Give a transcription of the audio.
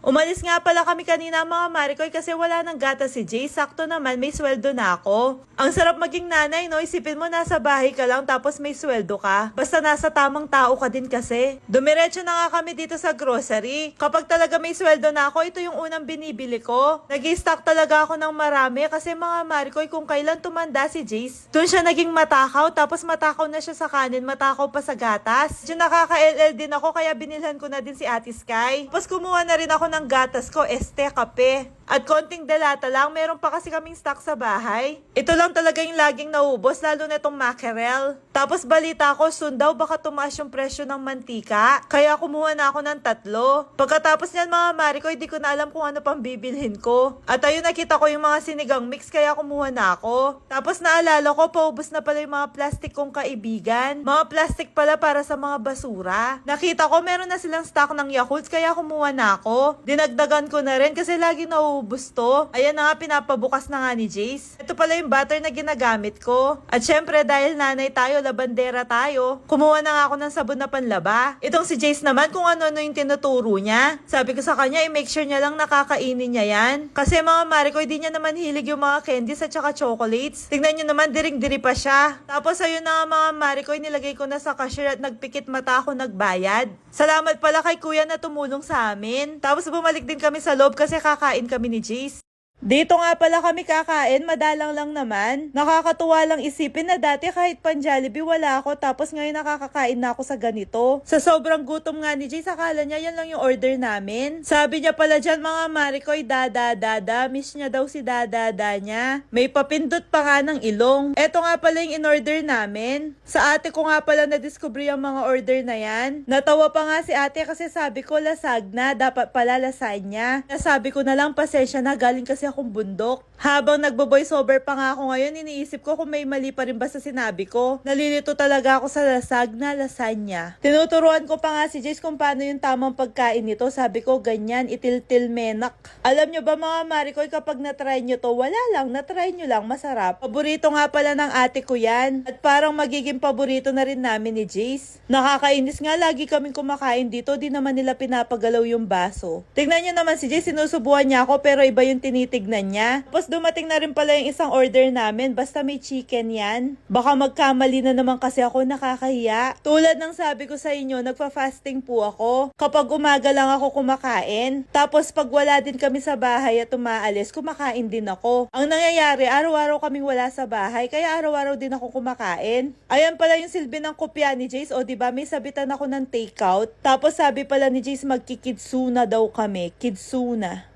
Umalis nga pala kami kanina mga Marikoy kasi wala nang gatas si Jay. Sakto naman may sweldo na ako. Ang sarap maging nanay, no? Isipin mo nasa bahay ka lang tapos may sweldo ka. Basta nasa tamang tao ka din kasi. Dumiretso na nga kami dito sa grocery. Kapag talaga may sweldo na ako, ito yung unang binibili ko. Nag-i-stock talaga ako ng marami kasi mga Marikoy kung kailan tumanda si Jace. Doon siya naging matakaw tapos matakaw na siya sa kanin, matakaw pa sa gatas. Diyan nakaka-LL din ako kaya binilhan ko na din si Ate Sky. Tapos kumuha na rin ako ng gatas ko, kape. At konting delata lang, meron pa kasi kaming stock sa bahay. Ito lang talaga yung laging naubos, lalo na itong mackerel. Tapos balita ko, soon daw baka tumaas yung presyo ng mantika. Kaya kumuha na ako ng 3. Pagkatapos niyan mga Marikoy, di ko na alam kung ano pang bibilhin ko. At ayun, nakita ko yung mga sinigang mix, kaya kumuha na ako. Tapos naalala ko, paubos na pala yung mga plastic kong kaibigan. Mga plastic pala para sa mga basura. Nakita ko, meron na silang stock ng Yakults, kaya kumuha na ako. Dinagdagan ko na rin kasi lagi nauubos to. Ayan na nga, pinapabukas na nga ni Jace. Ito pala yung butter na ginagamit ko. At syempre, dahil nanay tayo, labandera tayo, kumuha na nga ako ng sabon na panlaba. Itong si Jace naman, kung ano-ano yung tinuturo niya. Sabi ko sa kanya, i-make sure niya lang nakakainin niya yan. Kasi mga Marikoy, di niya naman hilig yung mga candies at saka chocolates. Tignan niyo naman, diring-diri pa siya. Tapos ayun na nga mga Marikoy, nilagay ko na sa cashier at nagpikit mata ako nagbayad. Salamat pala kay kuya na tumulong sa amin. Tapos bumalik din kami sa loob kasi kakain kami ni Jace. Dito nga pala kami kakain, madalang lang naman. Nakakatuwa lang isipin na dati kahit pan Jollibee wala ako tapos ngayon nakakakain na ako sa ganito. Sa sobrang gutom nga ni Jay, akala niya yan lang yung order namin. Sabi niya pala dyan mga Marikoy, dada, miss niya daw si dada niya. May papindot pa nga ng ilong. Eto nga pala yung in-order namin. Sa ate ko nga pala na-discover yung mga order na yan. Natawa pa nga si ate kasi sabi ko lasagna, dapat pala lasagna. Nasabi ko na lang pasensya na, galing kasi akong bundok. Habang nagbo-voice over pa nga ako ngayon, iniisip ko kung may mali pa rin ba sa sinabi ko. Nalilito talaga ako sa lasagna, lasagna. Tinuturuan ko pa nga si Jace kung paano yung tamang pagkain nito. Sabi ko, ganyan, itil-til menak. Alam nyo ba mga Marikoy, kapag natry nyo to, wala lang, natry nyo lang, masarap. Paborito nga pala ng ate ko yan. At parang magiging paborito na rin namin ni Jace. Nakakainis nga, lagi kaming kumakain dito, di naman nila pinapagalaw yung baso. Tignan nyo naman si Jace, sinusubuhan niya ako pero iba yung tinitignan niya. Tapos dumating na rin pala yung isang order namin, basta may chicken yan. Baka magkamali na naman kasi ako, nakakahiya. Tulad ng sabi ko sa inyo, nagpa-fasting po ako. Kapag umaga lang ako kumakain, tapos pag wala din kami sa bahay at umaalis, kumakain din ako. Ang nangyayari, araw-araw kaming wala sa bahay, kaya araw-araw din ako kumakain. Ayan pala yung silbi ng kopya ni Jace, o diba may sabitan ako ng takeout. Tapos sabi pala ni Jace, magkikitsuna daw kami, kitsuna.